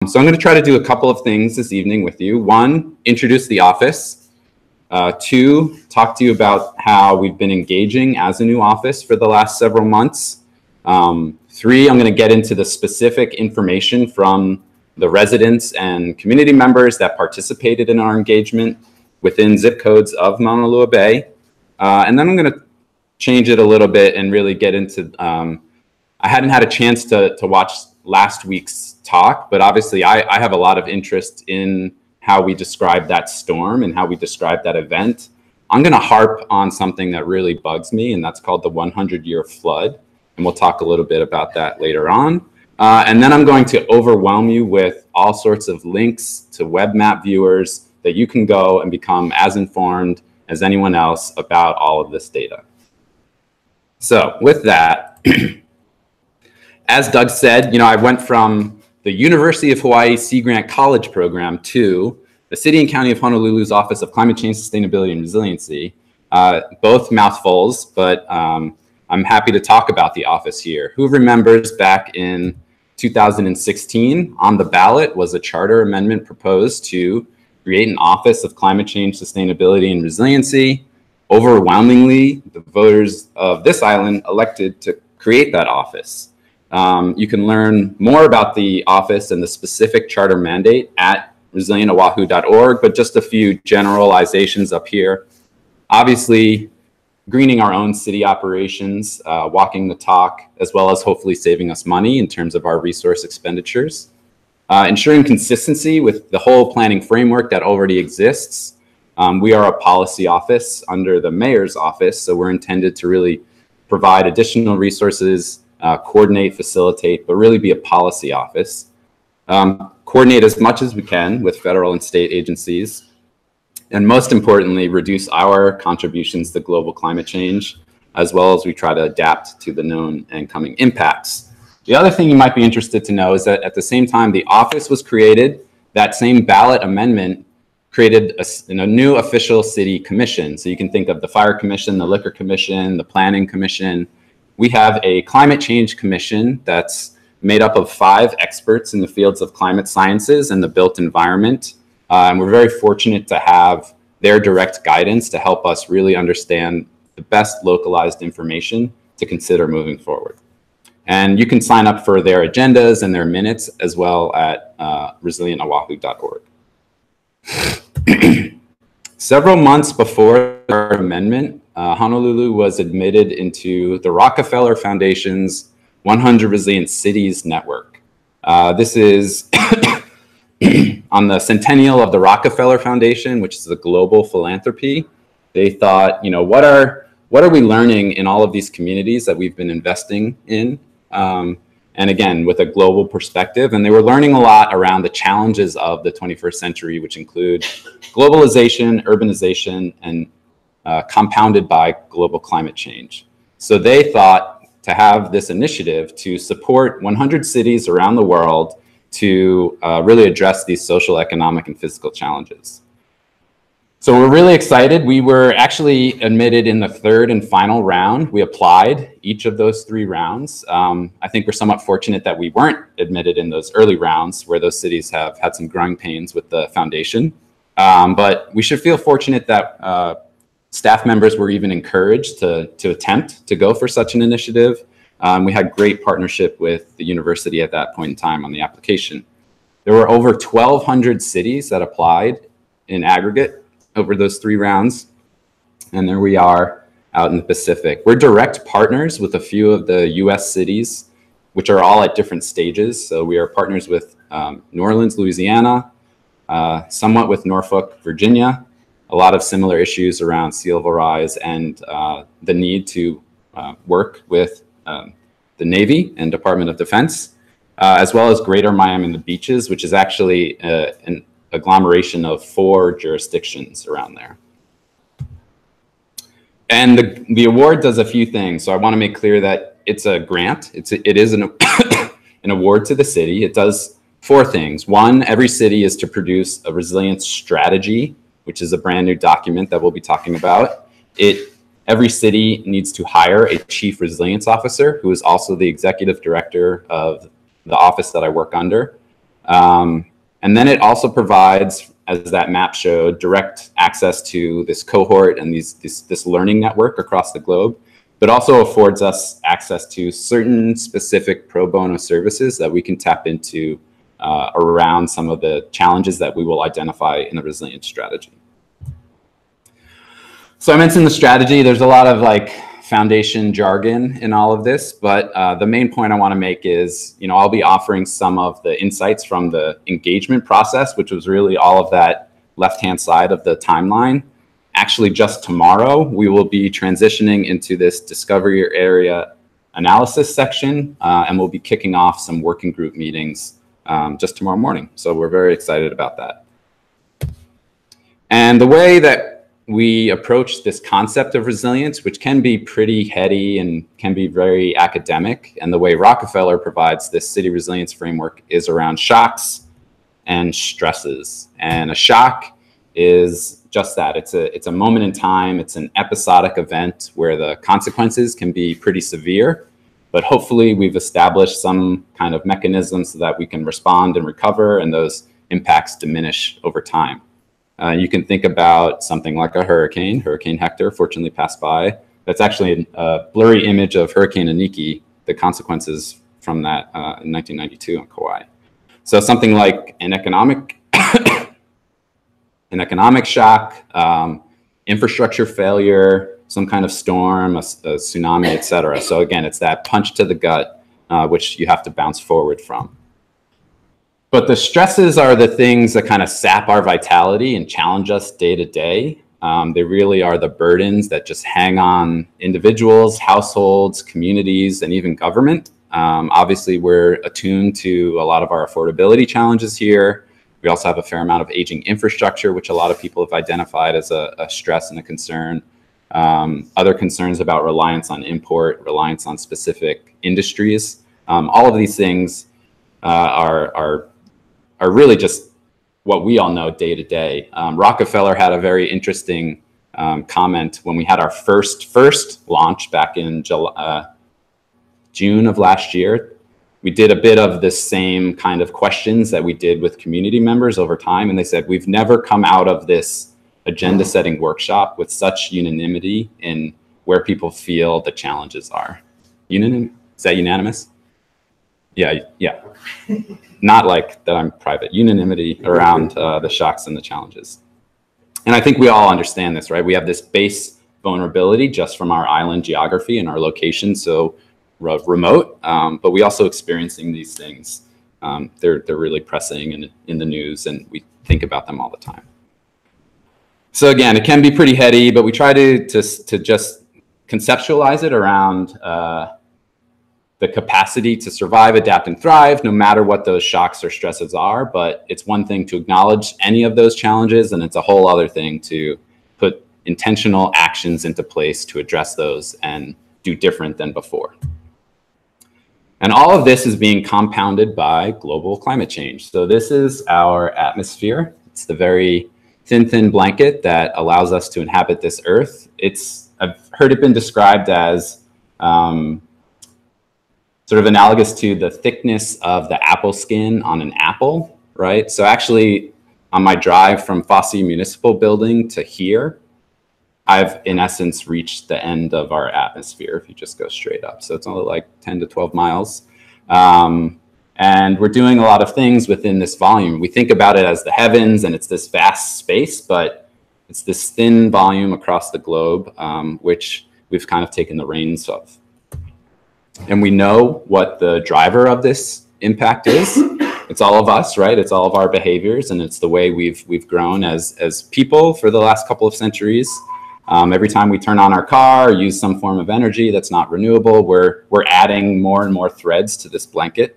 So I'm going to try to do a couple of things this evening with you. One, introduce the office. Two, talk to you about how we've been engaging as a new office for the last several months. Three, I'm going to get into the specific information from the residents and community members that participated in our engagement within zip codes of Maunalua Bay. And then I'm going to change it a little bit and really get into, I hadn't had a chance to watch last week's talk, but obviously I have a lot of interest in how we describe that storm and how we describe that event. I'm going to harp on something that really bugs me, and that's called the 100-year flood. And we'll talk a little bit about that later on. And then I'm going to overwhelm you with all sorts of links to web map viewers that you can go and become as informed as anyone else about all of this data. So with that, as Doug said, I went from the University of Hawaii Sea Grant College program to the City and County of Honolulu's Office of Climate Change, Sustainability, and Resiliency. Both mouthfuls, but I'm happy to talk about the office here. Who remembers back in 2016, on the ballot was a charter amendment proposed to create an Office of Climate Change, Sustainability, and Resiliency. Overwhelmingly, the voters of this island elected to create that office. You can learn more about the office and the specific charter mandate at resilientoahu.org, but just a few generalizations up here. Obviously, greening our own city operations, walking the talk, as well as hopefully saving us money in terms of our resource expenditures. Ensuring consistency with the whole planning framework that already exists. We are a policy office under the mayor's office, so we're intended to really provide additional resources, coordinate, facilitate, but really be a policy office. Coordinate as much as we can with federal and state agencies. And most importantly, reduce our contributions to global climate change, as well as we try to adapt to the known and coming impacts. The other thing you might be interested to know is that at the same time the office was created, that same ballot amendment created a new official city commission. So you can think of the Fire Commission, the Liquor Commission, the Planning Commission. We have a Climate Change Commission that's made up of 5 experts in the fields of climate sciences and the built environment. And we're very fortunate to have their direct guidance to help us really understand the best localized information to consider moving forward. And you can sign up for their agendas and their minutes as well at resilientoahu.org. Several months before our amendment, Honolulu was admitted into the Rockefeller Foundation's 100 Resilient Cities Network. This is on the centennial of the Rockefeller Foundation, which is a global philanthropy. They thought, what are we learning in all of these communities that we've been investing in? And again, with a global perspective, and they were learning a lot around the challenges of the 21st century, which include globalization, urbanization, and compounded by global climate change. So they thought to have this initiative to support 100 cities around the world to really address these social, economic, and physical challenges. So we're really excited. We were actually admitted in the 3rd and final round. We applied each of those 3 rounds. I think we're somewhat fortunate that we weren't admitted in those early rounds where those cities have had some growing pains with the foundation. But we should feel fortunate that staff members were even encouraged to attempt to go for such an initiative. We had great partnership with the university at that point in time on the application. There were over 1,200 cities that applied in aggregate over those 3 rounds. And there we are out in the Pacific. We're direct partners with a few of the US cities, which are all at different stages. So we are partners with New Orleans, Louisiana, somewhat with Norfolk, Virginia, a lot of similar issues around sea level rise and the need to work with the Navy and Department of Defense, as well as Greater Miami and the Beaches, which is actually an agglomeration of 4 jurisdictions around there. And the award does a few things. So I want to make clear that it's a grant. It is an award to the city. It does 4 things. 1, every city is to produce a resilience strategy, which is a brand new document that we'll be talking about. Every city needs to hire a chief resilience officer, who is also the executive director of the office that I work under. And then it also provides, as that map showed, direct access to this cohort and this learning network across the globe, but also affords us access to certain specific pro bono services that we can tap into around some of the challenges that we will identify in the resilience strategy. So I mentioned the strategy. There's a lot of like foundation jargon in all of this, but the main point I want to make is, I'll be offering some of the insights from the engagement process, which was really all of that left-hand side of the timeline. Actually, just tomorrow, we will be transitioning into this discovery area analysis section, and we'll be kicking off some working group meetings just tomorrow morning. So we're very excited about that. And the way that we approach this concept of resilience, which can be pretty heady and can be very academic, and the way Rockefeller provides this city resilience framework is around shocks and stresses. And a shock is just that. It's a moment in time. It's an episodic event where the consequences can be pretty severe, but hopefully we've established some kind of mechanism so that we can respond and recover, and those impacts diminish over time. You can think about something like a hurricane. Hurricane Hector fortunately passed by. That's actually a blurry image of Hurricane Iniki, the consequences from that in 1992 on Kauai. So something like an economic shock, infrastructure failure, some kind of storm, a tsunami, et cetera. So again, it's that punch to the gut, which you have to bounce forward from. But the stresses are the things that kind of sap our vitality and challenge us day to day. They really are the burdens that just hang on individuals, households, communities, and even government. Obviously, we're attuned to a lot of our affordability challenges here. We also have a fair amount of aging infrastructure, which a lot of people have identified as a stress and a concern. Other concerns about reliance on import, reliance on specific industries. All of these things are really just what we all know day to day. Rockefeller had a very interesting comment when we had our first launch back in June of last year. We did a bit of the same kind of questions that we did with community members over time. And they said, we've never come out of this agenda setting workshop with such unanimity in where people feel the challenges are. Is that unanimous? Yeah. Not like that I'm private. Unanimity around the shocks and the challenges. And I think we all understand this, right? We have this base vulnerability just from our island geography and our location, so remote, but we also experiencing these things. They're really pressing and in the news, and we think about them all the time. So again, it can be pretty heady, but we try to just conceptualize it around the capacity to survive, adapt, and thrive, no matter what those shocks or stresses are. But it's one thing to acknowledge any of those challenges, and it's a whole other thing to put intentional actions into place to address those and do different than before. And all of this is being compounded by global climate change. So this is our atmosphere. It's the very thin blanket that allows us to inhabit this earth. I've heard it been described as sort of analogous to the thickness of the apple skin on an apple, right? So actually, on my drive from Fosse Municipal Building to here, I've in essence reached the end of our atmosphere if you just go straight up. So it's only like 10 to 12 miles. And we're doing a lot of things within this volume. We think about it as the heavens and it's this vast space, but it's this thin volume across the globe, which we've kind of taken the reins of. And we know what the driver of this impact is. It's all of us, right? It's all of our behaviors, and it's the way we've grown as people for the last couple of centuries. Every time we turn on our car or use some form of energy that's not renewable, we're adding more and more threads to this blanket.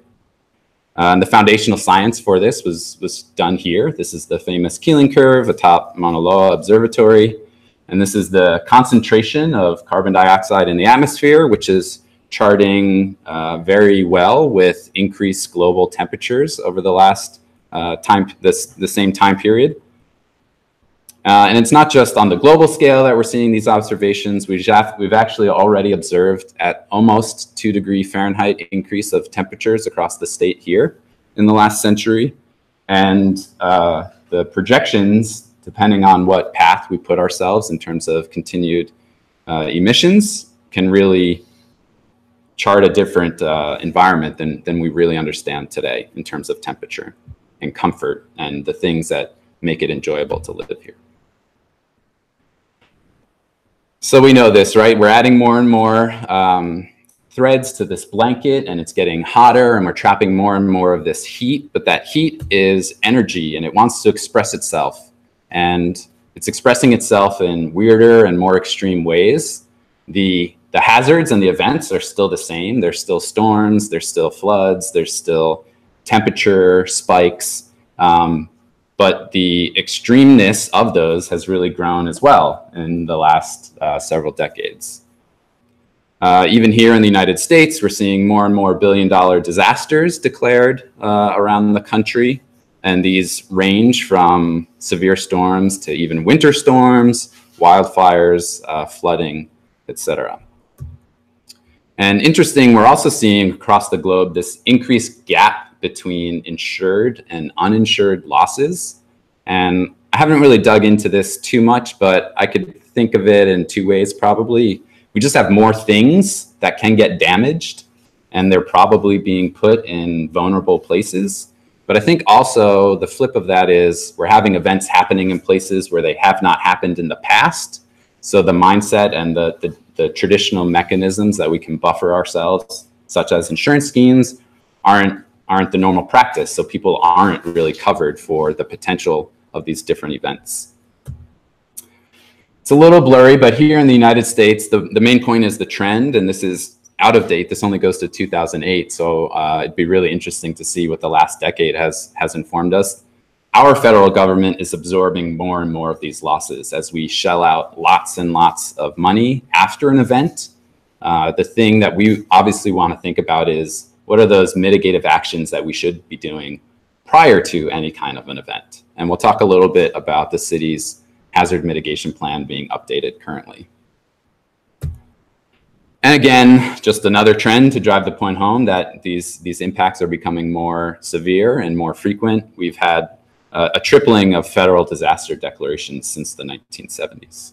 And the foundational science for this was done here. This is the famous Keeling curve atop Maunalua Observatory. And this is the concentration of carbon dioxide in the atmosphere, which is charting very well with increased global temperatures over the last the same time period. And it's not just on the global scale that we're seeing these observations. We've actually already observed at almost 2 degree Fahrenheit increase of temperatures across the state here in the last century. And the projections, depending on what path we put ourselves in terms of continued emissions, can really chart a different environment than we really understand today in terms of temperature and comfort and the things that make it enjoyable to live here. So we know this, right? We're adding more and more threads to this blanket, and it's getting hotter, and we're trapping more and more of this heat. But that heat is energy, and it wants to express itself. And it's expressing itself in weirder and more extreme ways. The hazards and the events are still the same. There's still storms, there's still floods, there's still temperature spikes. But the extremeness of those has really grown as well in the last several decades. Even here in the United States, we're seeing more and more billion-dollar disasters declared around the country. And these range from severe storms to even winter storms, wildfires, flooding, etc. And interesting, we're also seeing across the globe this increased gap between insured and uninsured losses. And I haven't really dug into this too much, but I could think of it in two ways probably. We just have more things that can get damaged, and they're probably being put in vulnerable places. But I think also the flip of that is we're having events happening in places where they have not happened in the past. So the mindset and the traditional mechanisms that we can buffer ourselves, such as insurance schemes, aren't the normal practice. So people aren't really covered for the potential of these different events. It's a little blurry, but here in the United States, the main point is the trend, and this is out of date. This only goes to 2008. So it'd be really interesting to see what the last decade has informed us. Our federal government is absorbing more and more of these losses as we shell out lots and lots of money after an event. The thing that we obviously want to think about is what are those mitigative actions that we should be doing prior to any kind of an event? And we'll talk a little bit about the city's hazard mitigation plan being updated currently. And again, just another trend to drive the point home that these impacts are becoming more severe and more frequent. We've had a tripling of federal disaster declarations since the 1970s.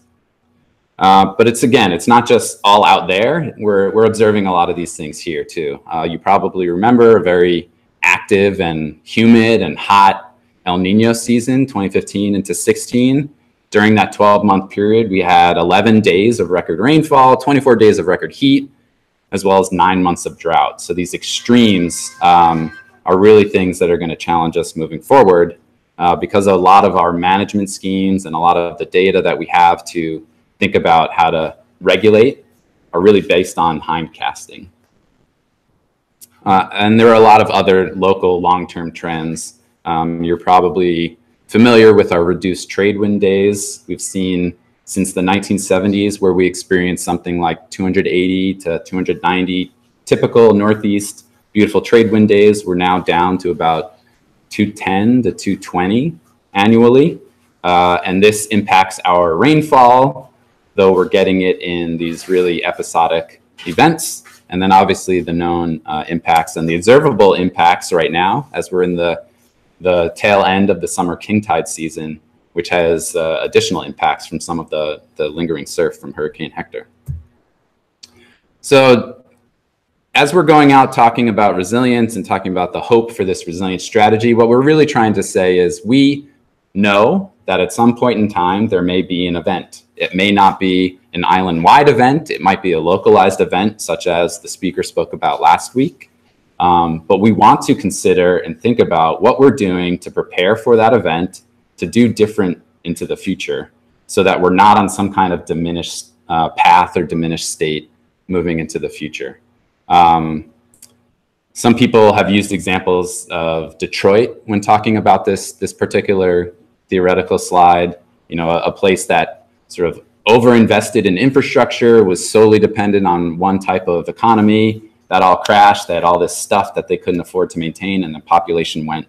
But it's not just all out there. We're observing a lot of these things here too. You probably remember a very active and humid and hot El Nino season, 2015 into 16. During that 12-month period, we had 11 days of record rainfall, 24 days of record heat, as well as 9 months of drought. So these extremes are really things that are going to challenge us moving forward because a lot of our management schemes and a lot of the data that we have to think about how to regulate are really based on hindcasting. And there are a lot of other local long-term trends. You're probably familiar with our reduced trade wind days. We've seen since the 1970s where we experienced something like 280 to 290 typical Northeast beautiful trade wind days. We're now down to about 210 to 220 annually. And this impacts our rainfall, though we're getting it in these really episodic events. And then obviously the known impacts and the observable impacts right now as we're in the tail end of the summer king tide season, which has additional impacts from some of the lingering surf from Hurricane Hector. So as we're going out talking about resilience and talking about the hope for this resilience strategy, what we're really trying to say is we know that at some point in time, there may be an event. It may not be an island-wide event. It might be a localized event, such as the speaker spoke about last week. But we want to consider and think about what we're doing to prepare for that event, to do different into the future, so that we're not on some kind of diminished path or diminished state moving into the future. Some people have used examples of Detroit when talking about this particular theoretical slide. You know, a place that sort of overinvested in infrastructure, was solely dependent on one type of economy. That all crashed. They had all this stuff that they couldn't afford to maintain, and the population went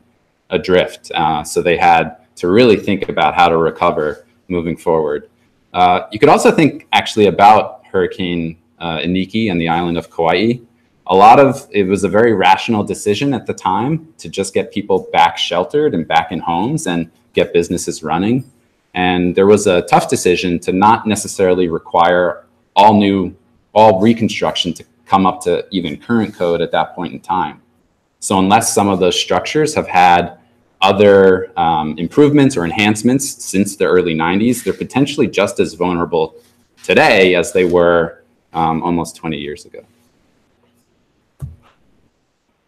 adrift. So they had to really think about how to recover moving forward. You could also think actually about Hurricane Iniki and the island of Kauai. it was a very rational decision at the time to just get people back sheltered and back in homes and get businesses running. And there was a tough decision to not necessarily require all reconstruction to come up to even current code at that point in time. So unless some of those structures have had other improvements or enhancements since the early 90s, they're potentially just as vulnerable today as they were almost 20 years ago.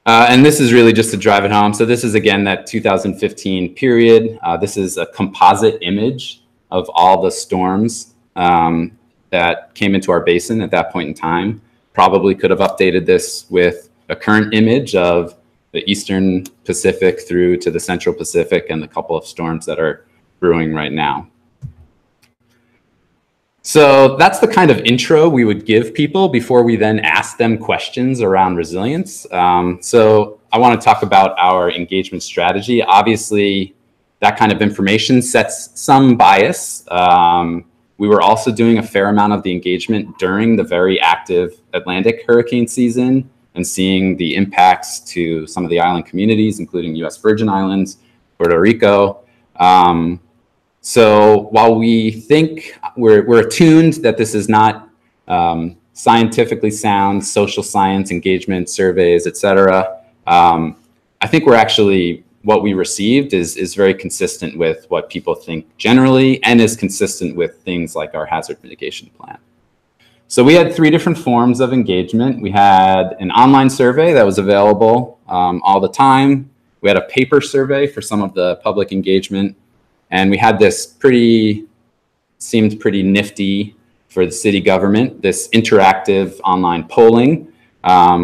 And this is really just to drive it home. So this is, again, that 2015 period. This is a composite image of all the storms that came into our basin at that point in time. Probably could have updated this with a current image of the Eastern Pacific through to the Central Pacific and the couple of storms that are brewing right now. So that's the kind of intro we would give people before we then ask them questions around resilience. So I want to talk about our engagement strategy. Obviously, that kind of information sets some bias. We were also doing a fair amount of the engagement during the very active Atlantic hurricane season and seeing the impacts to some of the island communities, including US Virgin Islands, Puerto Rico. So while we think we're attuned that this is not scientifically sound social science engagement surveys, et cetera, I think we're actually, what we received is very consistent with what people think generally and is consistent with things like our hazard mitigation plan. So we had 3 different forms of engagement. We had an online survey that was available all the time. We had a paper survey for some of the public engagement. And we had this seemed pretty nifty for the city government, this interactive online polling,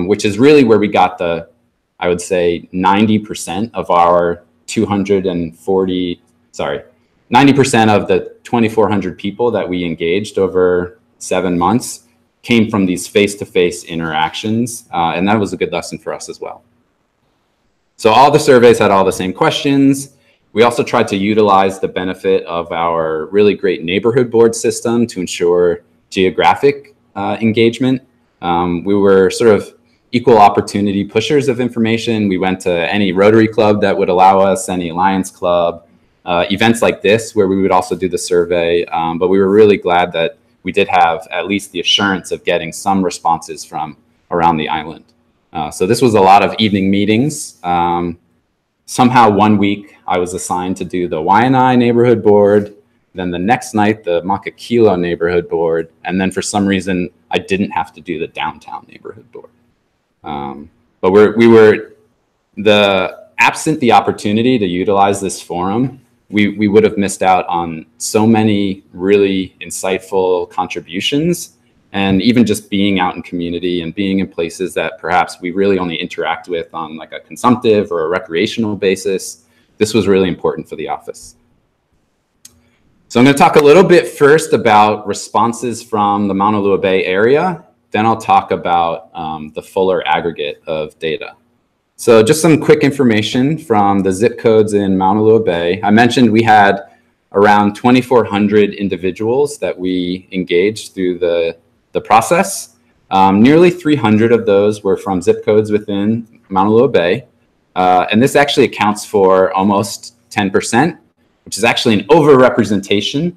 which is really where we got I would say 90% of our 90% of the 2,400 people that we engaged over 7 months came from these face-to-face interactions. And that was a good lesson for us as well. So all the surveys had all the same questions. We also tried to utilize the benefit of our really great neighborhood board system to ensure geographic engagement. We were sort of equal opportunity pushers of information. We went to any Rotary Club that would allow us, any Lions Club, events like this where we would also do the survey. But we were really glad that we did have at least the assurance of getting some responses from around the island. So this was a lot of evening meetings. Somehow one week I was assigned to do the Waianae neighborhood board, then the next night the Makakilo neighborhood board, and then for some reason I didn't have to do the downtown neighborhood board. But we were absent the opportunity to utilize this forum, we would have missed out on so many really insightful contributions. And even just being out in community and being in places that perhaps we really only interact with on like a consumptive or a recreational basis, this was really important for the office. So I'm going to talk a little bit first about responses from the Maunalua Bay area. Then I'll talk about the fuller aggregate of data. So just some quick information from the zip codes in Maunalua Bay. I mentioned we had around 2,400 individuals that we engaged through the process. Nearly 300 of those were from zip codes within Maunalua Bay. And this actually accounts for almost 10%, which is actually an overrepresentation.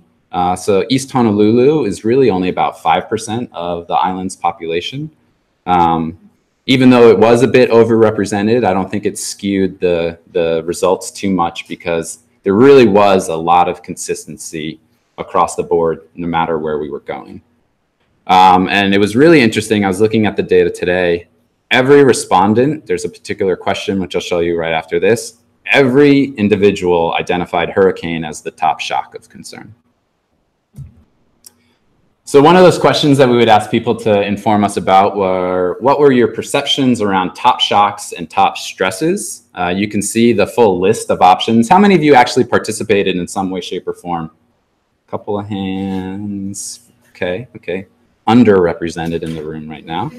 So East Honolulu is really only about 5% of the island's population. Even though it was a bit overrepresented, I don't think it skewed the results too much because there really was a lot of consistency across the board, no matter where we were going. And it was really interesting. I was looking at the data today. Every respondent, there's a particular question, which I'll show you right after this. Every individual identified hurricane as the top shock of concern. So one of those questions that we would ask people to inform us about were, what were your perceptions around top shocks and top stresses? You can see the full list of options. How many of you actually participated in some way, shape, or form? A couple of hands. Okay. Underrepresented in the room right now.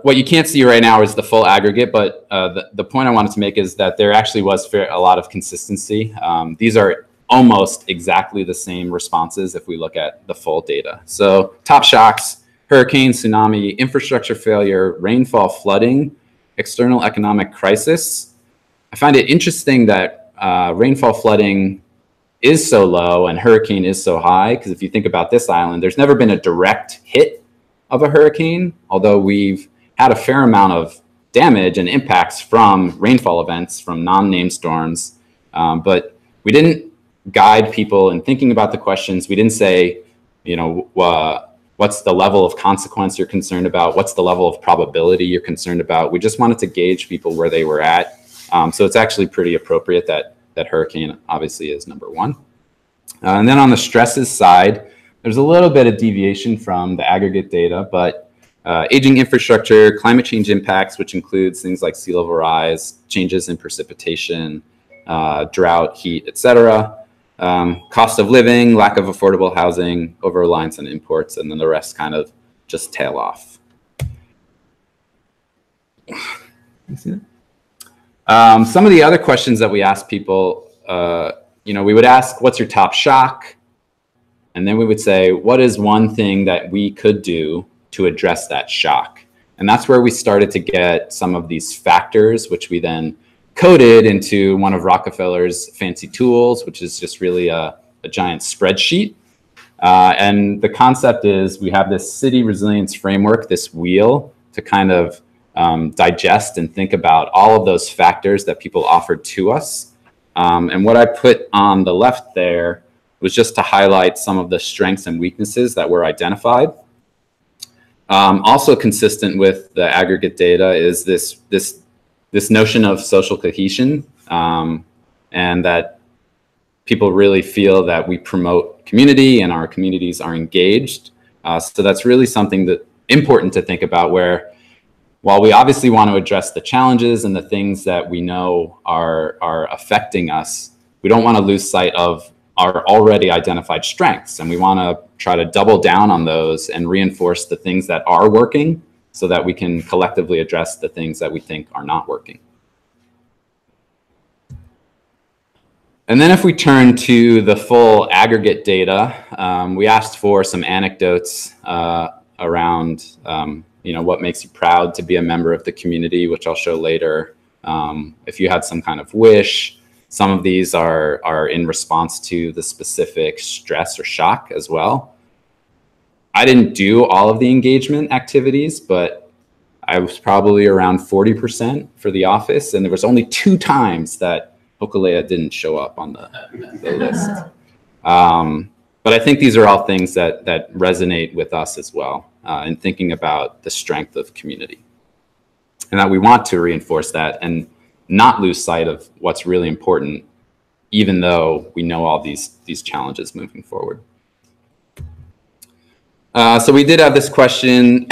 What you can't see right now is the full aggregate, but the point I wanted to make is that there actually was a lot of consistency. These are almost exactly the same responses if we look at the full data. So top shocks, hurricane, tsunami, infrastructure failure, rainfall, flooding, external economic crisis. I find it interesting that rainfall flooding is so low and hurricane is so high, because if you think about this island, there's never been a direct hit of a hurricane, although we've had a fair amount of damage and impacts from rainfall events, from non-named storms. But we didn't guide people in thinking about the questions. We didn't say, you know, what's the level of consequence you're concerned about? What's the level of probability you're concerned about? We just wanted to gauge people where they were at. So it's actually pretty appropriate that hurricane obviously is number one. And then on the stresses side, there's a little bit of deviation from the aggregate data, but aging infrastructure, climate change impacts, which includes things like sea level rise, changes in precipitation, drought, heat, etc. Cost of living, lack of affordable housing, over-reliance on imports, and then the rest kind of just tail off. You see that? Some of the other questions that we ask people, you know, we would ask, what's your top shock? And then we would say, what is one thing that we could do to address that shock? And that's where we started to get some of these factors, which we then coded into one of Rockefeller's fancy tools, which is just really a giant spreadsheet. And the concept is we have this city resilience framework, this wheel, to kind of digest and think about all of those factors that people offered to us. And what I put on the left there was just to highlight some of the strengths and weaknesses that were identified. Also consistent with the aggregate data is this notion of social cohesion, and that people really feel that we promote community and our communities are engaged. So that's really something that important to think about, where while we obviously want to address the challenges and the things that we know are affecting us, we don't want to lose sight of our already identified strengths. And we want to try to double down on those and reinforce the things that are working so that we can collectively address the things that we think are not working. And then if we turn to the full aggregate data, we asked for some anecdotes around you know, what makes you proud to be a member of the community, which I'll show later. If you had some kind of wish, some of these are in response to the specific stress or shock as well. I didn't do all of the engagement activities, but I was probably around 40% for the office, and there was only 2 times that Hokulea didn't show up on the list. But I think these are all things that resonate with us as well in thinking about the strength of community, and that we want to reinforce that and not lose sight of what's really important, even though we know all these challenges moving forward. So we did have this question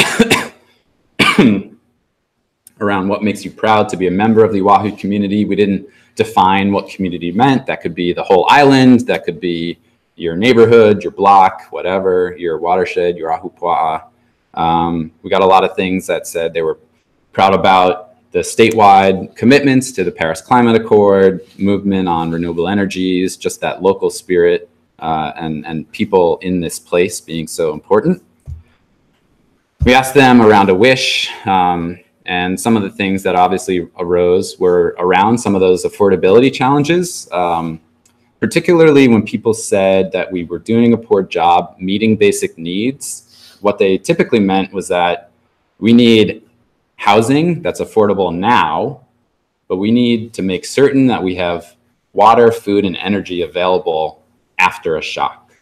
around what makes you proud to be a member of the Oahu community. We didn't define what community meant. That could be the whole island, that could be your neighborhood, your block, whatever, your watershed, your ahupua'a. We got a lot of things that said they were proud about the statewide commitments to the Paris Climate Accord, movement on renewable energies, just that local spirit, and people in this place being so important. We asked them around a wish, and some of the things that obviously arose were around some of those affordability challenges, particularly when people said that we were doing a poor job meeting basic needs. What they typically meant was that we need housing that's affordable now, but we need to make certain that we have water, food, and energy available after a shock.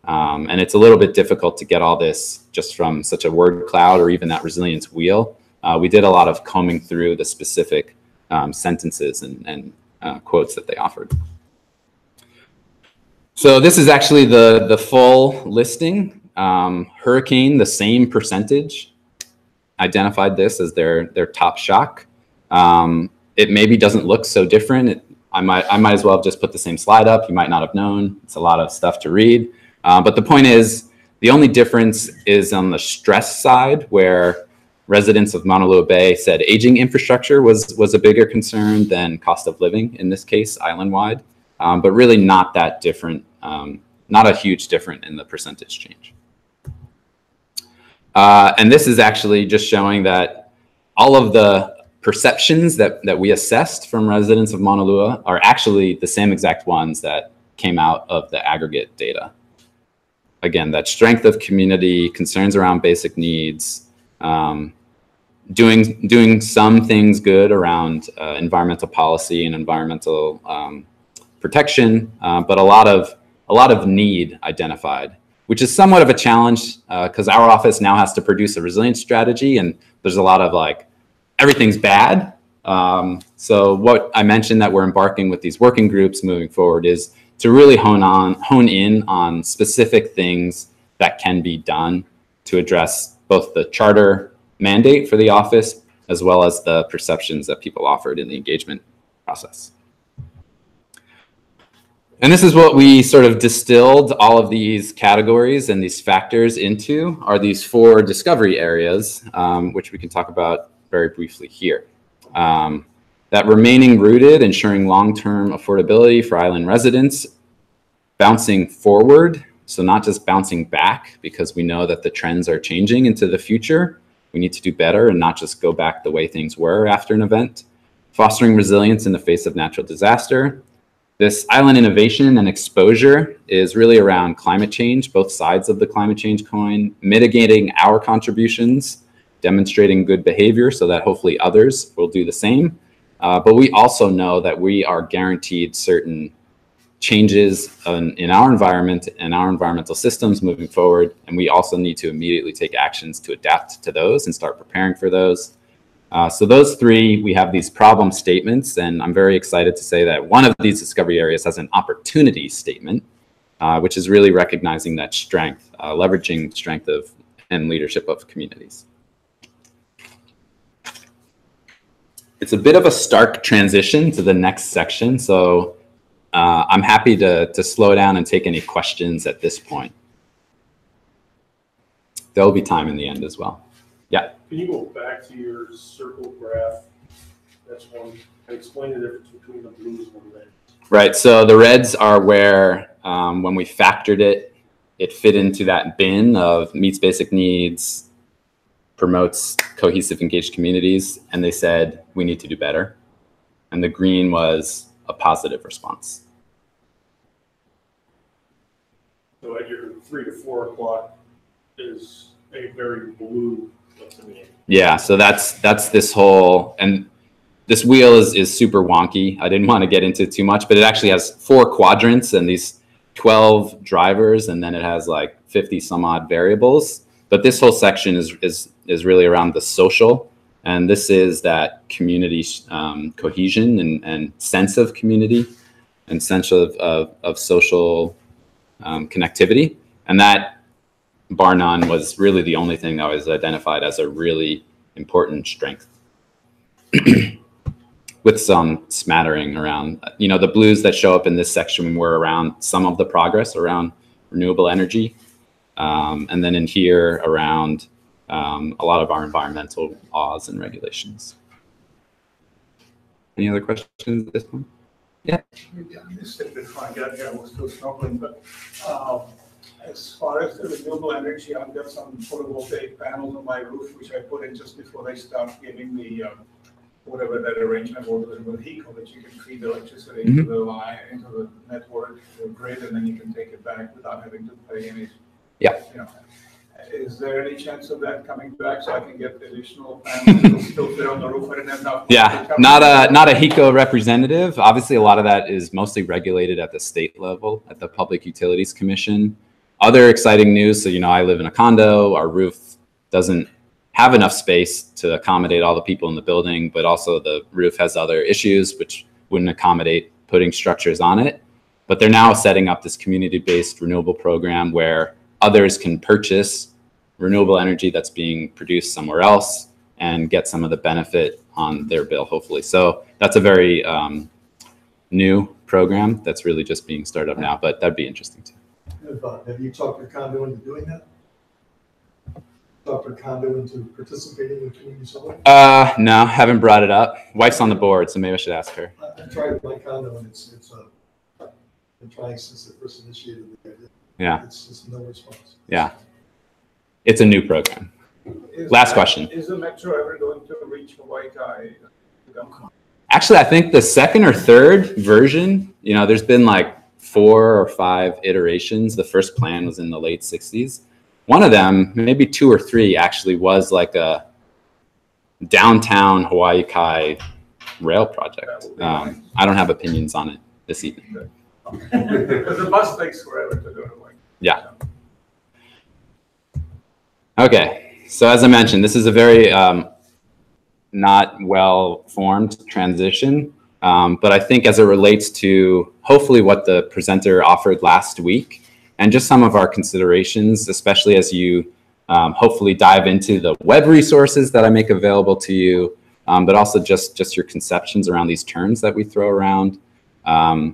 And it's a little bit difficult to get all this just from such a word cloud or even that resilience wheel. We did a lot of combing through the specific sentences and quotes that they offered. So this is actually the full listing. Hurricane, the same percentage, identified this as their top shock. It maybe doesn't look so different. I might as well have just put the same slide up. You might not have known. It's a lot of stuff to read. But the point is, the only difference is on the stress side, where residents of Maunalua Bay said aging infrastructure was a bigger concern than cost of living, in this case, island-wide, but really not that different, not a huge difference in the percentage change. And this is actually just showing that all of the perceptions that we assessed from residents of Maunalua are actually the same exact ones that came out of the aggregate data. Again, that strength of community, concerns around basic needs, doing some things good around environmental policy and environmental protection, but a lot of need identified, which is somewhat of a challenge because our office now has to produce a resilience strategy, and there's a lot of like everything's bad. So what I mentioned that we're embarking with these working groups moving forward is to really hone in on specific things that can be done to address both the charter mandate for the office as well as the perceptions that people offered in the engagement process. And this is what we sort of distilled all of these categories and these factors into are these 4 discovery areas, which we can talk about very briefly here. That remaining rooted, ensuring long-term affordability for island residents, bouncing forward, so not just bouncing back, because we know that the trends are changing into the future. We need to do better and not just go back the way things were after an event. Fostering resilience in the face of natural disaster. This island innovation and exposure is really around climate change, both sides of the climate change coin, mitigating our contributions, demonstrating good behavior so that hopefully others will do the same. But we also know that we are guaranteed certain changes in our environment and our environmental systems moving forward. And we also need to immediately take actions to adapt to those and start preparing for those. So those 3, we have these problem statements, and I'm very excited to say that one of these discovery areas has an opportunity statement, which is really recognizing that strength, leveraging strength of and leadership of communities. It's a bit of a stark transition to the next section, so I'm happy to slow down and take any questions at this point. There'll be time in the end as well. Yeah. Can you go back to your circle graph? That's one. Explain the difference between the blues and the reds. Right. So the reds are where, when we factored it, it fit into that bin of meets basic needs, promotes cohesive, engaged communities, and they said we need to do better. And the green was a positive response. So at your 3 to 4 o'clock is a very blue. Yeah, so that's this whole, and this wheel is super wonky. I didn't want to get into too much, but it actually has 4 quadrants and these 12 drivers, and then it has like 50 some odd variables. But this whole section is really around the social, and this is that community cohesion and sense of community and sense of social connectivity, and that, bar none, was really the only thing that was identified as a really important strength. With some smattering around, the blues that show up in this section were around some of the progress around renewable energy. And then in here around a lot of our environmental laws and regulations. Any other questions at this point? Yeah. Maybe I missed it before I got here. I was still snorkeling, but as far as the renewable energy, I've got some photovoltaic panels on my roof, which I put in just before they start giving the whatever that arrangement was with HECO, that you can feed the electricity into the line, into the network, the grid, and then you can take it back without having to pay any. Yeah. Is there any chance of that coming back so I can get additional panels to still fit on the roof? I didn't have enough. Yeah, not a HECO representative. Obviously, a lot of that is mostly regulated at the state level, at the Public Utilities Commission. Other exciting news, so I live in a condo. Our roof doesn't have enough space to accommodate all the people in the building, but also the roof has other issues which wouldn't accommodate putting structures on it. But they're now setting up this community-based renewable program where others can purchase renewable energy that's being produced somewhere else and get some of the benefit on their bill, hopefully. So that's a very new program that's really just being started up now, but that'd be interesting too. Have you talked your condo into doing that? Talked your condo into participating in community solar? No, haven't brought it up. Wife's on the board, so maybe I should ask her. I've tried my condo, and it's been trying since it first initiated the idea. Yeah. It's just no response. Yeah. It's a new program. Last question. Is the metro ever going to reach Hawai'i? Actually, I think the second or third version, you know, there's been like 4 or 5 iterations. The first plan was in the late 60s. One of them, maybe 2 or 3, actually was like a downtown Hawai'i rail project. I don't have opinions on it this evening. Because the bus takes forever to go to Hawaii. Yeah. Okay. So as I mentioned, this is a very not well-formed transition. But I think as it relates to hopefully what the presenter offered last week and just some of our considerations, especially as you hopefully dive into the web resources that I make available to you, but also just your conceptions around these terms that we throw around. I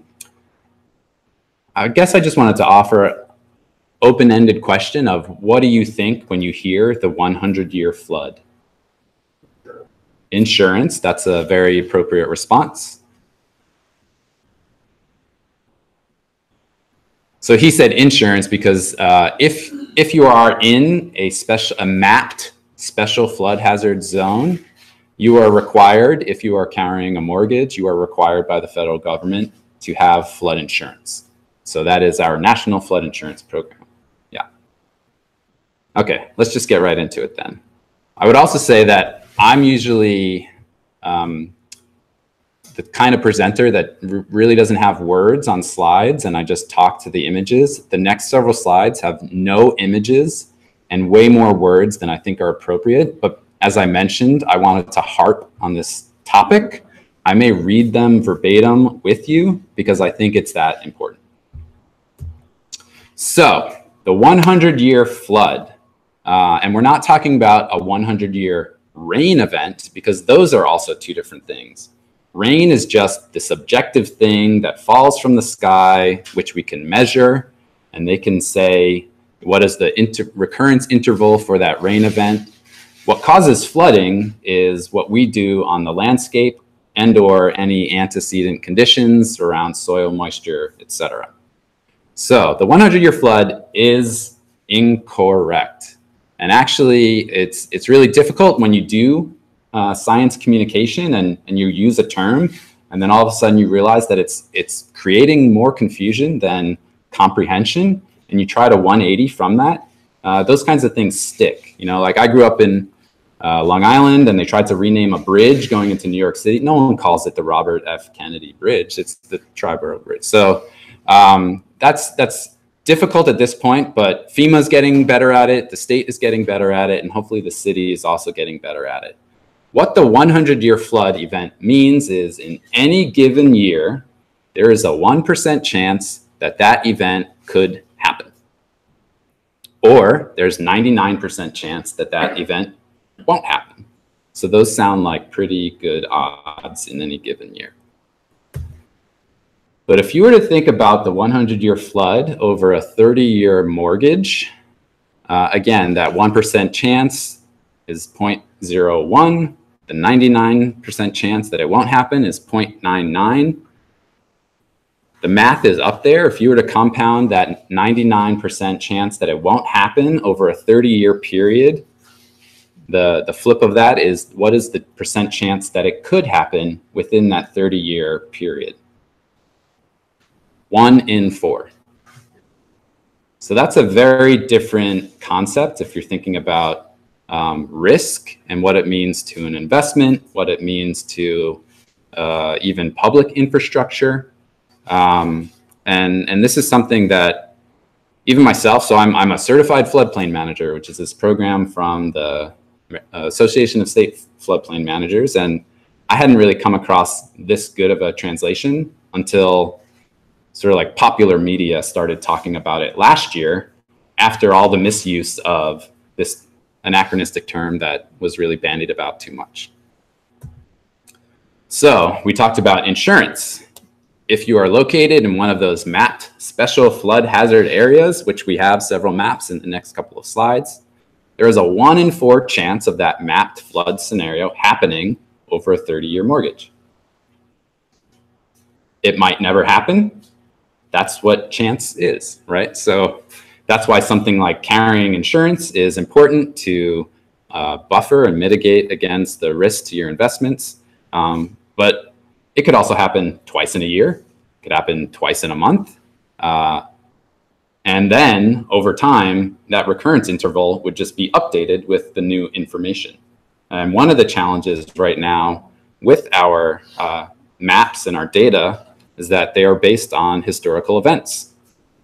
guess I just wanted to offer open-ended question of what do you think when you hear the 100-year flood? Insurance, that's a very appropriate response. So he said insurance because if you are in a mapped special flood hazard zone, you are required, if you are carrying a mortgage, you are required by the federal government to have flood insurance. So that is our national flood insurance program. Yeah. Okay, let's just get right into it then. I would also say that I'm usually the kind of presenter that really doesn't have words on slides and I just talk to the images. The next several slides have no images and way more words than I think are appropriate. But as I mentioned, I wanted to harp on this topic. I may read them verbatim with you because I think it's that important. So the 100-year flood, and we're not talking about a 100-year rain event because those are also 2 different things. Rain is just the subjective thing that falls from the sky, which we can measure, and they can say, what is the recurrence interval for that rain event? What causes flooding is what we do on the landscape and or any antecedent conditions around soil moisture, etc. So the 100-year flood is incorrect. And actually, it's really difficult when you do science communication and you use a term, and then all of a sudden you realize that it's creating more confusion than comprehension, and you try to 180 from that. Those kinds of things stick. You know, like I grew up in Long Island, and they tried to rename a bridge going into New York City. No one calls it the Robert F. Kennedy Bridge. It's the Triborough Bridge. So that's difficult at this point, but FEMA's getting better at it. The state is getting better at it, and hopefully the city is also getting better at it. What the 100-year flood event means is in any given year, there is a 1% chance that that event could happen. Or there's 99% chance that that event won't happen. So those sound like pretty good odds in any given year. But if you were to think about the 100-year flood over a 30-year mortgage, again, that 1% chance is 0.01. The 99% chance that it won't happen is 0.99. The math is up there. If you were to compound that 99% chance that it won't happen over a 30-year period, the flip of that is what is the percent chance that it could happen within that 30-year period? 1 in 4. So that's a very different concept if you're thinking about risk and what it means to an investment, what it means to even public infrastructure. And this is something that even myself, so I'm a certified floodplain manager, which is this program from the Association of State Floodplain Managers. And I hadn't really come across this good of a translation until sort of like popular media started talking about it last year after all the misuse of this anachronistic term that was really bandied about too much. So we talked about insurance. If you are located in one of those mapped special flood hazard areas, which we have several maps in the next couple of slides, there is a 1 in 4 chance of that mapped flood scenario happening over a 30-year mortgage. It might never happen. That's what chance is, right? So that's why something like carrying insurance is important to buffer and mitigate against the risk to your investments. But it could also happen twice in a year. It could happen twice in a month. And then over time, that recurrence interval would just be updated with the new information. And one of the challenges right now with our maps and our data is that they are based on historical events.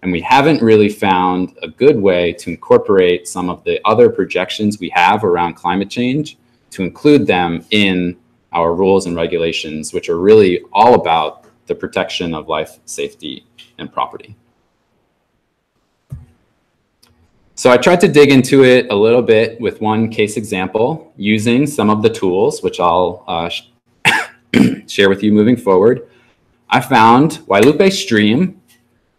And we haven't really found a good way to incorporate some of the other projections we have around climate change to include them in our rules and regulations, which are really all about the protection of life, safety, and property. So I tried to dig into it a little bit with one case example using some of the tools, which I'll share with you moving forward. I found Wailupe Stream.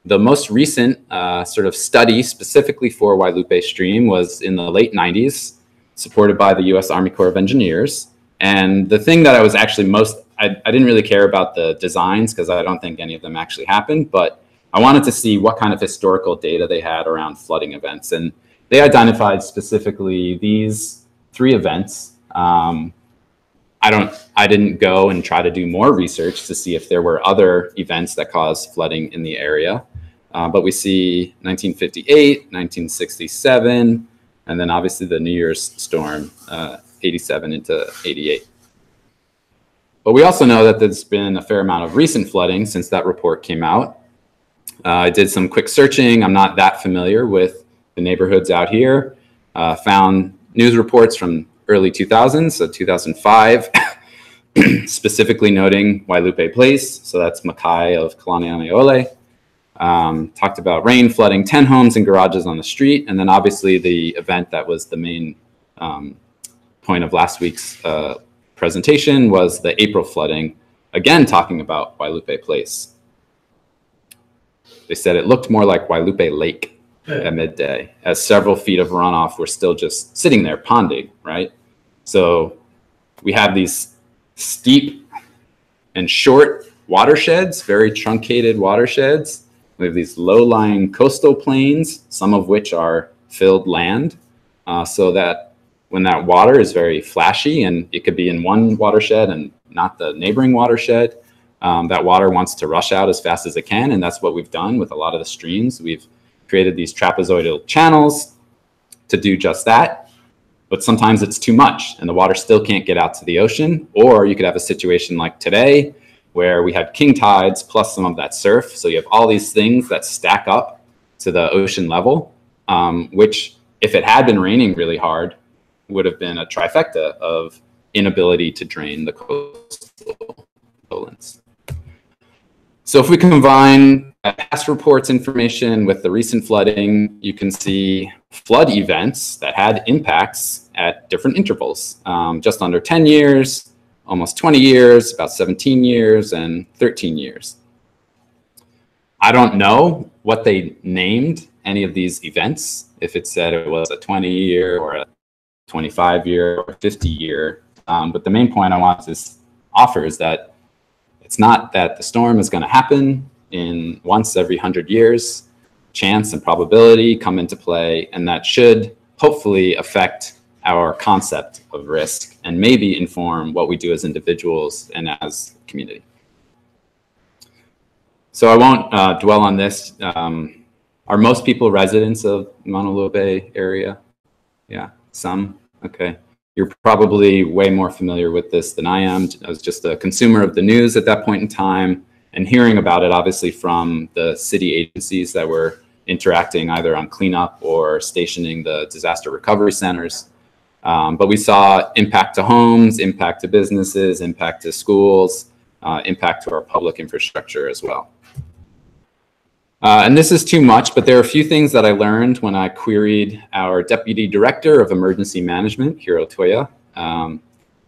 The most recent sort of study specifically for Wailupe Stream was in the late 90s, supported by the US Army Corps of Engineers. And the thing that I was actually I didn't really care about the designs because I don't think any of them actually happened, but I wanted to see what kind of historical data they had around flooding events. And they identified specifically these 3 events. I didn't go and try to do more research to see if there were other events that caused flooding in the area. But we see 1958, 1967, and then obviously the New Year's storm, 87 into 88. But we also know that there's been a fair amount of recent flooding since that report came out. I did some quick searching. I'm not that familiar with the neighborhoods out here. Found news reports from early 2000s, so 2005, specifically noting Wailupe Place. So that's Makai of Kalanianaole. Talked about rain flooding 10 homes and garages on the street. And then obviously the event that was the main point of last week's presentation was the April flooding, again talking about Wailupe Place. They said it looked more like Wailupe Lake at midday, as several feet of runoff were still just sitting there ponding, right? So we have these steep and short watersheds, very truncated watersheds. We have these low-lying coastal plains, some of which are filled land, so that when that water is very flashy and it could be in one watershed and not the neighboring watershed, that water wants to rush out as fast as it can. And that's what we've done with a lot of the streams. We've created these trapezoidal channels to do just that. But sometimes it's too much and the water still can't get out to the ocean. Or you could have a situation like today where we had king tides plus some of that surf. So you have all these things that stack up to the ocean level, which if it had been raining really hard, would have been a trifecta of inability to drain the coastal lowlands. So if we combine past reports information with the recent flooding, you can see flood events that had impacts at different intervals, just under 10 years, almost 20 years, about 17 years, and 13 years. I don't know what they named any of these events, if it said it was a 20-year or a 25-year or 50-year. But the main point I want to offer is that it's not that the storm is going to happen in once every 100 years. Chance and probability come into play, and that should hopefully affect our concept of risk and maybe inform what we do as individuals and as a community. So I won't dwell on this. Are most people residents of Maunalua Bay area? Yeah, some. Okay. You're probably way more familiar with this than I am. I was just a consumer of the news at that point in time and hearing about it, obviously, from the city agencies that were interacting either on cleanup or stationing the disaster recovery centers. But we saw impact to homes, impact to businesses, impact to schools, impact to our public infrastructure as well. And this is too much, but there are a few things that I learned when I queried our Deputy Director of Emergency Management, Hiro Toya.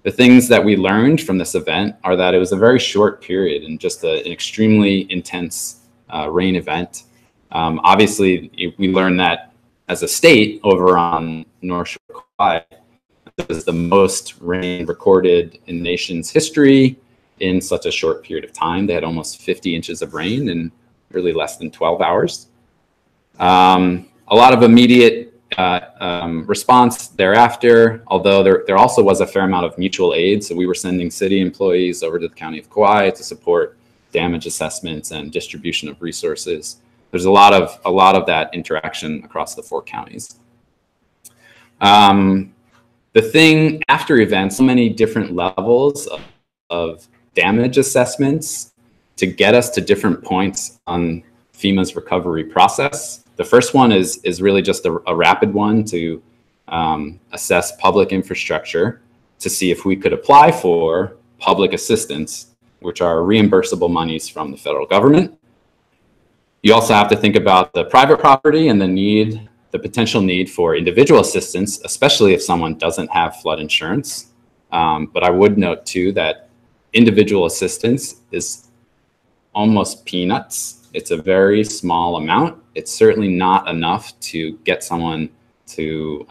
The things that we learned from this event are that it was a very short period and just an extremely intense rain event. Obviously, we learned that as a state over on North Shore Kauai, it was the most rain recorded in the nation's history in such a short period of time. They had almost 50 inches of rain in really less than 12 hours. A lot of immediate response thereafter, although there also was a fair amount of mutual aid. So we were sending city employees over to the County of Kauai to support damage assessments and distribution of resources. There's a lot of that interaction across the 4 counties. The thing after events, so many different levels of damage assessments to get us to different points on FEMA's recovery process. The first one is really just a rapid one to assess public infrastructure to see if we could apply for public assistance, which are reimbursable monies from the federal government. You also have to think about the private property and the potential need for individual assistance, especially if someone doesn't have flood insurance. But I would note too that individual assistance is almost peanuts. It's a very small amount. It's certainly not enough to get someone to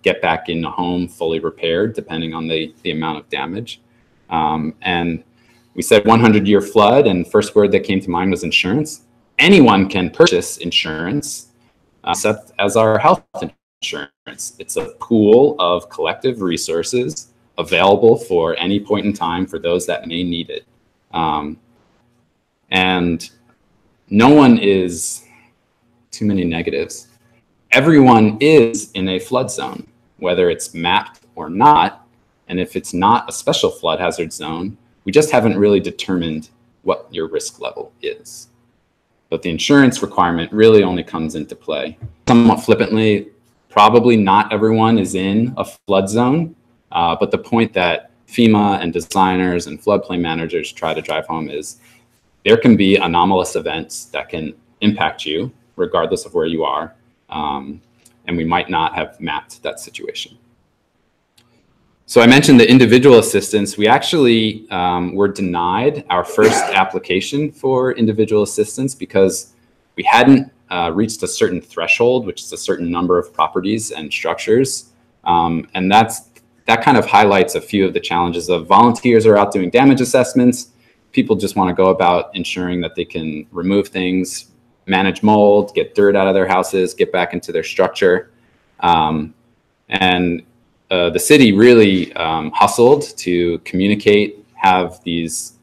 get back in a home fully repaired, depending on the amount of damage. And we said 100-year flood, and first word that came to mind was insurance. Anyone can purchase insurance, except as our health insurance. It's a pool of collective resources available for any point in time for those that may need it. And no one is, too many negatives. Everyone is in a flood zone, whether it's mapped or not. And if it's not a special flood hazard zone, we just haven't really determined what your risk level is. But the insurance requirement really only comes into play. Somewhat flippantly, probably not everyone is in a flood zone, but the point that FEMA and designers and floodplain managers try to drive home is there can be anomalous events that can impact you regardless of where you are, and we might not have mapped that situation. So I mentioned the individual assistance. We actually were denied our first application for individual assistance because we hadn't reached a certain threshold, which is a certain number of properties and structures. And that kind of highlights a few of the challenges of volunteers are out doing damage assessments. People just want to go about ensuring that they can remove things, manage mold, get dirt out of their houses, get back into their structure. The city really hustled to communicate, have these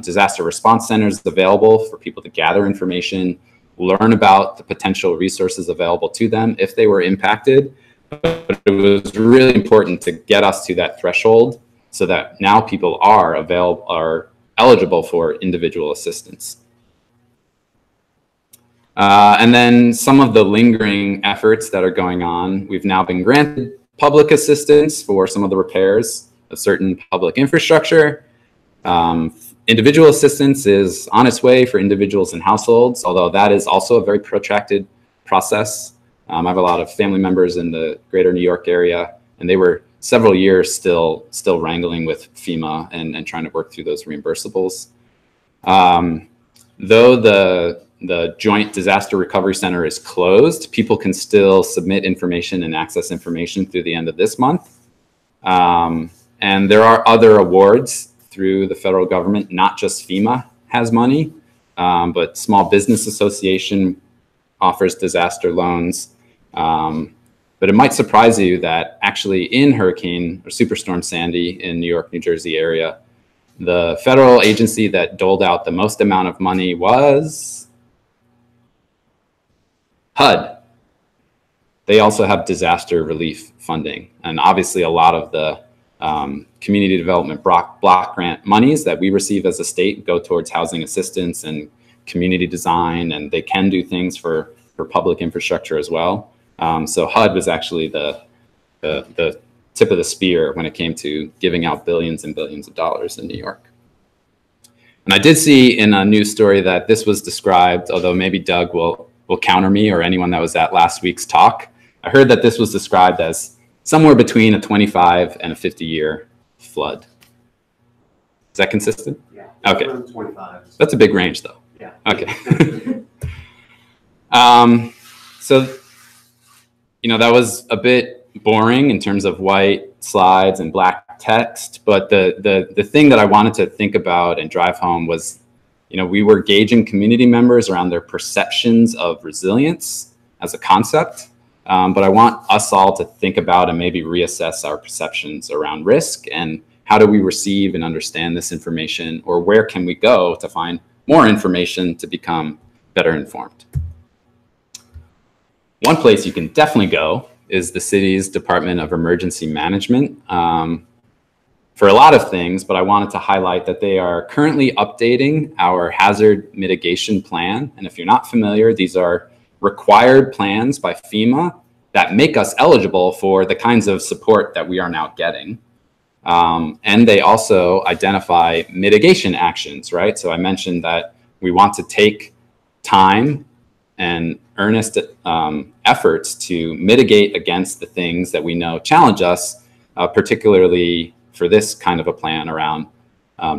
disaster response centers available for people to gather information, learn about the potential resources available to them if they were impacted. But it was really important to get us to that threshold so that now people are eligible for individual assistance. And then some of the lingering efforts that are going on, we've now been granted public assistance for some of the repairs of certain public infrastructure. Individual assistance is on its way for individuals and households, although that is also a very protracted process. I have a lot of family members in the greater New York area, and they were several years still wrangling with FEMA and trying to work through those reimbursables. Though the Joint Disaster Recovery Center is closed, people can still submit information and access information through the end of this month. And there are other awards through the federal government, not just FEMA has money, but Small Business Association offers disaster loans. But it might surprise you that actually in Hurricane or Superstorm Sandy in New York, New Jersey area, the federal agency that doled out the most amount of money was HUD. They also have disaster relief funding. And obviously a lot of the community development block grant monies that we receive as a state go towards housing assistance and community design, and they can do things for public infrastructure as well. So HUD was actually the tip of the spear when it came to giving out billions and billions of dollars in New York. And I did see in a news story that this was described, although maybe Doug will counter me or anyone that was at last week's talk. I heard that this was described as somewhere between a 25 and a 50-year flood. Is that consistent? Yeah. Okay. 25. That's a big range though. Yeah. Okay. So, that was a bit boring in terms of white slides and black text, but the thing that I wanted to think about and drive home was, we were gauging community members around their perceptions of resilience as a concept. but I want us all to think about and maybe reassess our perceptions around risk and how do we receive and understand this information, or where can we go to find more information to become better informed. One place you can definitely go is the city's Department of Emergency Management for a lot of things, but I wanted to highlight that they are currently updating our hazard mitigation plan. And if you're not familiar, these are required plans by FEMA that make us eligible for the kinds of support that we are now getting. And they also identify mitigation actions, right? So I mentioned that we want to take time and earnest efforts to mitigate against the things that we know challenge us, particularly for this kind of a plan around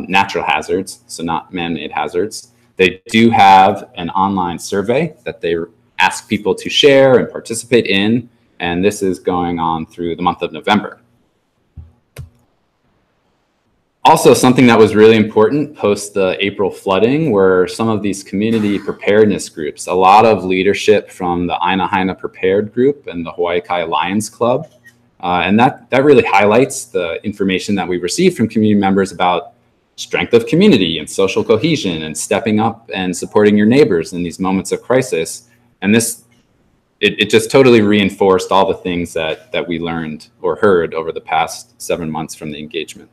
natural hazards, so not man-made hazards. They do have an online survey that they ask people to share and participate in, and this is going on through the month of November. Also, something that was really important post the April flooding were some of these community preparedness groups. A lot of leadership from the Aina Haina Prepared Group and the Hawaii Kai Lions Club. And that really highlights the information that we received from community members about strength of community and social cohesion and stepping up and supporting your neighbors in these moments of crisis. And it just totally reinforced all the things that we learned or heard over the past 7 months from the engagement.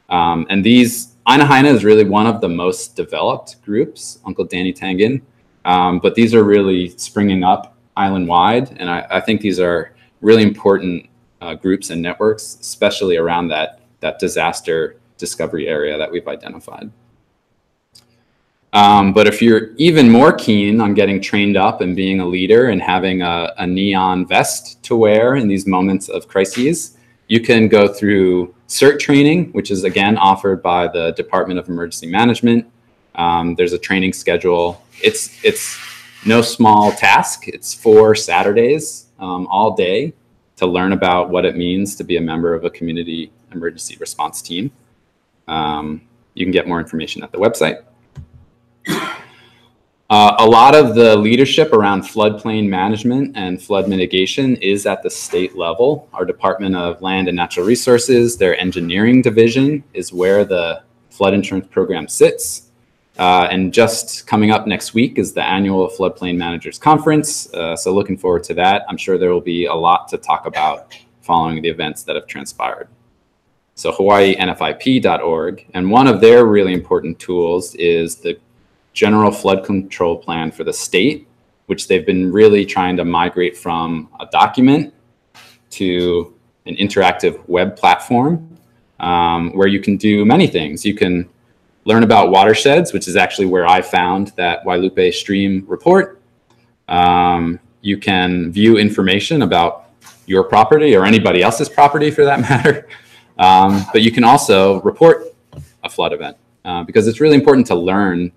And these, Aina Haina is really one of the most developed groups, Uncle Danny Tangen, but these are really springing up island-wide. And I think these are really important groups and networks, especially around that disaster discovery area that we've identified. But if you're even more keen on getting trained up and being a leader and having a neon vest to wear in these moments of crises, you can go through CERT training, which is again offered by the Department of Emergency Management. There's a training schedule. It's no small task. It's 4 Saturdays all day to learn about what it means to be a member of a community emergency response team. You can get more information at the website. A lot of the leadership around floodplain management and flood mitigation is at the state level. Our Department of Land and Natural Resources, their engineering division is where the flood insurance program sits. And just coming up next week is the annual Floodplain Managers Conference. So looking forward to that. I'm sure there will be a lot to talk about following the events that have transpired. So hawaiinfip.org. And one of their really important tools is the General Flood Control Plan for the state, which they've been really trying to migrate from a document to an interactive web platform where you can do many things. You can learn about watersheds, which is actually where I found that Wailupe stream report. You can view information about your property or anybody else's property for that matter. But you can also report a flood event because it's really important to learn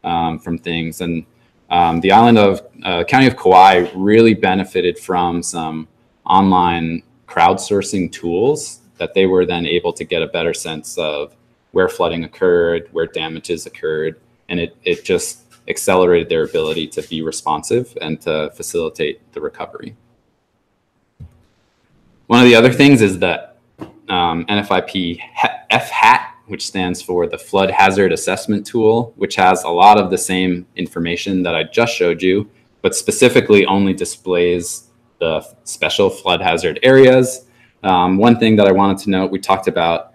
from things. And the island of County of Kauai really benefited from some online crowdsourcing tools that they were then able to get a better sense of where flooding occurred, where damages occurred, and it just accelerated their ability to be responsive and to facilitate the recovery. One of the other things is that NFIP FHAT, which stands for the Flood Hazard Assessment Tool, which has a lot of the same information that I just showed you, but specifically only displays the special flood hazard areas. One thing that I wanted to note, we talked about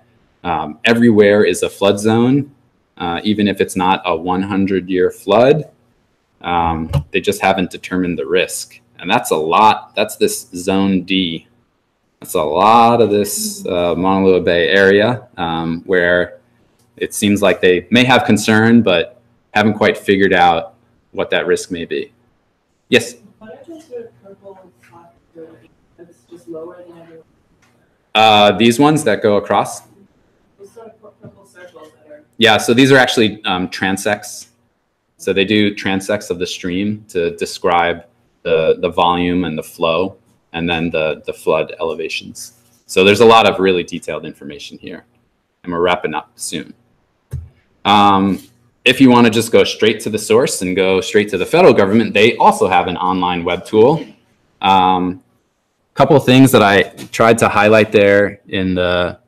everywhere is a flood zone, even if it's not a 100-year flood. They just haven't determined the risk. And that's a lot. That's this zone D. That's a lot of this Maunalua Bay area where it seems like they may have concern, but haven't quite figured out what that risk may be. Yes? What are those sort of purple spots that's just lower than everyone? These ones that go across? Those sort of purple circles that are... Yeah, so these are actually transects. So they do transects of the stream to describe the volume and the flow, and then the flood elevations. So there's a lot of really detailed information here, and we're wrapping up soon. If you want to just go straight to the source and go straight to the federal government, they also have an online web tool. couple of things that I tried to highlight there in the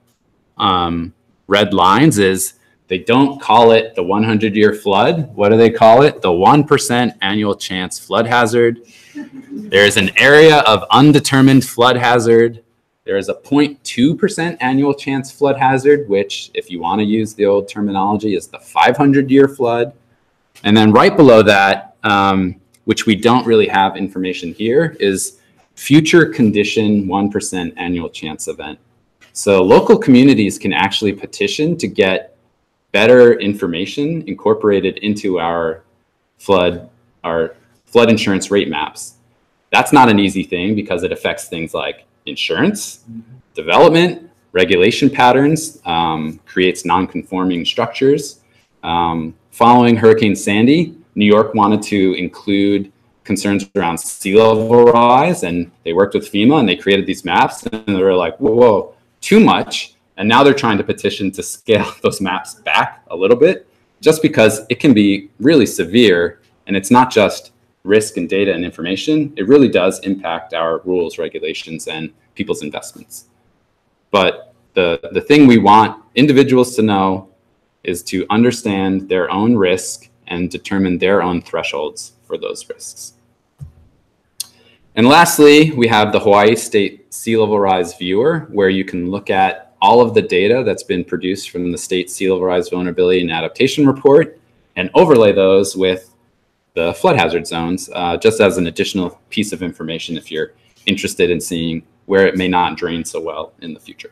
red lines is they don't call it the 100-year flood. What do they call it? The 1% annual chance flood hazard. There is an area of undetermined flood hazard. There is a 0.2% annual chance flood hazard, which, if you want to use the old terminology, is the 500-year flood. And then right below that, which we don't really have information here, is future condition 1% annual chance event. So local communities can actually petition to get better information incorporated into our flood insurance rate maps. That's not an easy thing because it affects things like insurance, development, regulation patterns, creates non-conforming structures. Following Hurricane Sandy, New York wanted to include concerns around sea level rise, and they worked with FEMA and they created these maps, and they were like, whoa, too much. And now they're trying to petition to scale those maps back a little bit, just because it can be really severe. And it's not just risk and data and information. It really does impact our rules, regulations, and people's investments. But the thing we want individuals to know is to understand their own risk and determine their own thresholds for those risks. And lastly, we have the Hawaii State Sea Level Rise Viewer, where you can look at all of the data that's been produced from the State Sea Level Rise Vulnerability and Adaptation Report and overlay those with the flood hazard zones, just as an additional piece of information if you're interested in seeing where it may not drain so well in the future.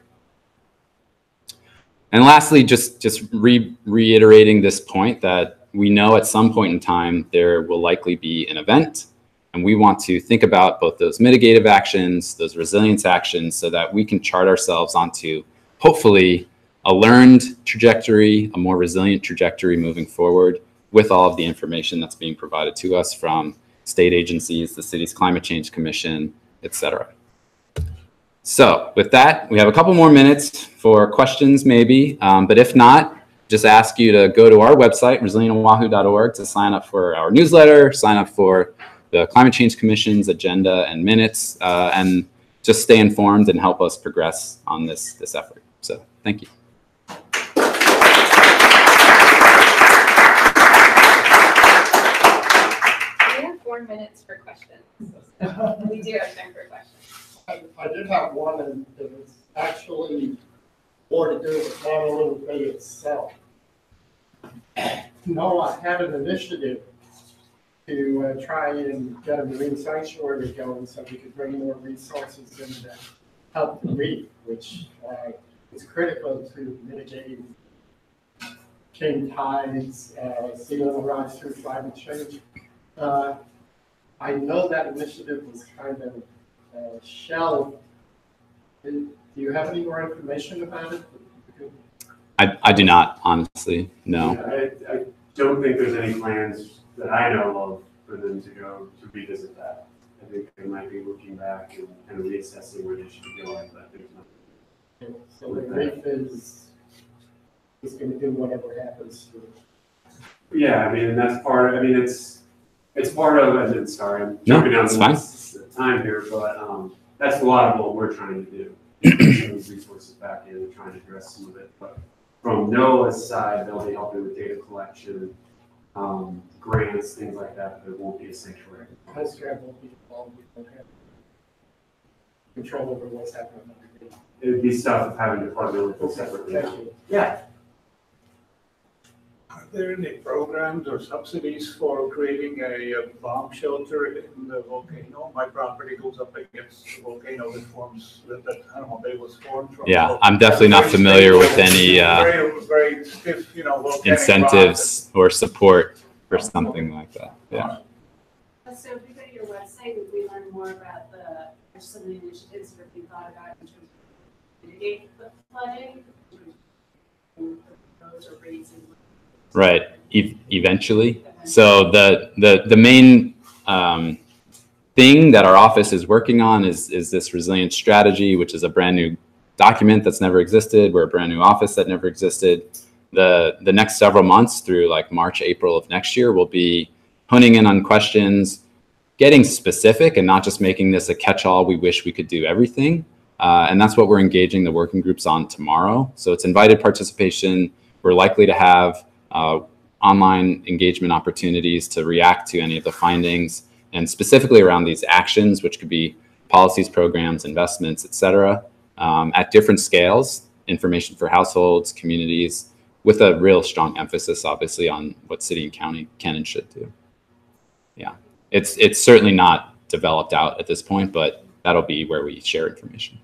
And lastly, just reiterating this point that we know at some point in time there will likely be an event, and we want to think about both those mitigative actions, those resilience actions, so that we can chart ourselves onto hopefully a learned trajectory, a more resilient trajectory moving forward with all of the information that's being provided to us from state agencies, the city's Climate Change Commission, etc. So with that, we have a couple more minutes for questions maybe, but if not, just ask you to go to our website, resilientoahu.org, to sign up for our newsletter, sign up for the Climate Change Commission's agenda and minutes, and just stay informed and help us progress on this effort. So thank you. We have 4 minutes for questions. So we do have time for questions. I did have one, and it was actually more to do with Honolulu Bay itself. NOAA had an initiative to try and get a marine sanctuary going so we could bring more resources in to help the reef, which is critical to mitigating king tides, sea level rise through climate change. I know that initiative was kind of shelved. Do you have any more information about it? I do not, honestly, no. Yeah, I don't think there's any plans that I know of for them to go to revisit that. I think they might be looking back and reassessing where they should be going, but there's nothing. So the reef is going to do whatever happens to it. Yeah, I mean, and that's part of, I mean, it's part of, and sorry, I'm jumping down the time here, but that's a lot of what we're trying to do. Bring those resources back in and trying to address some of it. But from NOAA's side, they'll be helping with data collection, grants, things like that, but it won't be a sanctuary. Husgrave won't be involved. We don't have control over what's happening. It would be stuff of having departmental separately. Thank you. Yeah. Are there any programs or subsidies for creating a bomb shelter in the volcano? My property goes up against the volcano that forms, that Hanauma Bay was formed from. Yeah, I'm definitely not familiar with any very stiff, you know, incentives or support for something like that. Yeah. So if we go to your website, would we learn more about some of the initiatives that you thought about in terms of mitigate the flooding? Those are raising. Right. Eventually. So the main thing that our office is working on is this resilience strategy, which is a brand new document that's never existed. We're a brand new office that never existed. The next several months through like March, April of next year, we'll be honing in on questions getting specific and not just making this a catch-all, we wish we could do everything. And that's what we're engaging the working groups on tomorrow. So it's invited participation. We're likely to have online engagement opportunities to react to any of the findings, and specifically around these actions, which could be policies, programs, investments, et cetera, at different scales, information for households, communities, with a real strong emphasis, obviously, on what city and county can and should do. Yeah, it's certainly not developed out at this point, but that'll be where we share information.